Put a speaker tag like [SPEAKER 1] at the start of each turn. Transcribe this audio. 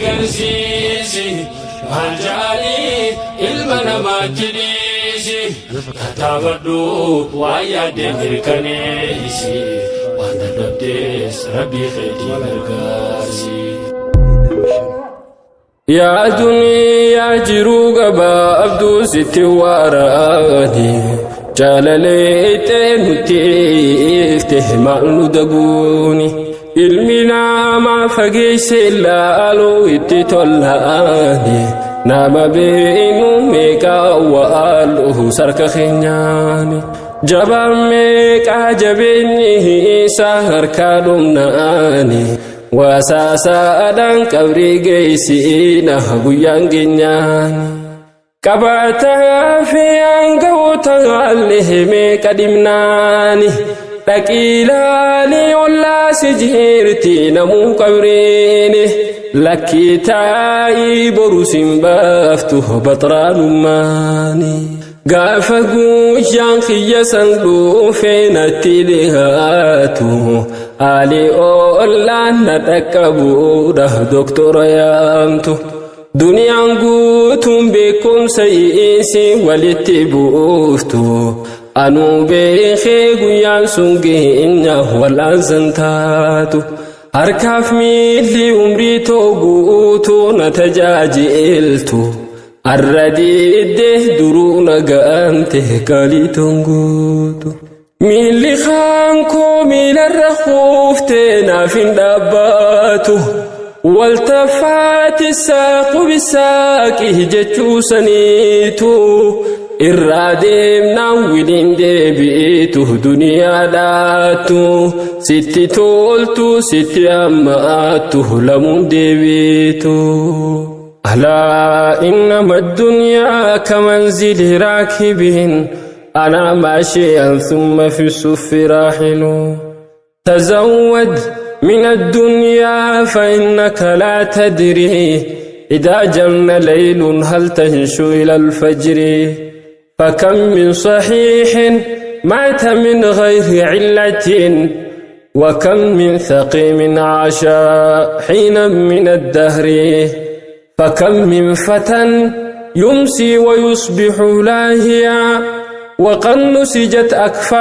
[SPEAKER 1] garsiisi Anjali ilmana makilisi Katabadu waya demirkanisi Wanda dabdes Rabbi khaydi gargasi Ya dunya jiru gaba abdu siti warani Jalalete nutifte ma'nu daguni Ilmina ma fageyse laalo itti tollaani Nama beenu meeqa wa'aaluhu sarka keenyaani Jabaan meeqa jabeenyi isaa harkaa dhumnaani Wasaasaadhaan qabrii geeysiina guyyaan keenyaani Qabataa fi aangawoota allee meeqa dhimnaani Dhaqiilaani ollaa si jirti namuu qabreeni Lakkii taa'ii boru sin baaftu baxraanummaani Gaafa guyyaan kiyya san dhuufee natti dhihaatu Haalii ollaan na dhaqqabuudha doktora yaamtu Duniyaan guutuun beekumsa isii walitti buuftu Anuu beekee guyyaan sun geenya wal'aansan taatu Harkaaf miilli umrii too guutuu na tajaajiltu Arra diiddee duruu na ga'ante galii toon guutu Miilli kaankoo miilarra kuuftee naaf hin dhaabbatu Waltafaati saaqu bisaaqi jechuu saniitu Irraa deemnaan wiliin deebiitu duniyaadhaattu Sitti toltu sitti ammaattu lamuun deebiitu Alaa innama addunyaa kamanzili raakibin Ana maashi'an thumma fi suffi raahilu Tazawwad من الدنيا فإنك لا تدري إذا جن ليل هل تنشو إلى الفجر فكم من صحيح مات من غير علة وكم من ثقيم عاش حينا من الدهر فكم من فتى يمسي ويصبح لاهيا وقد نسجت أكفاء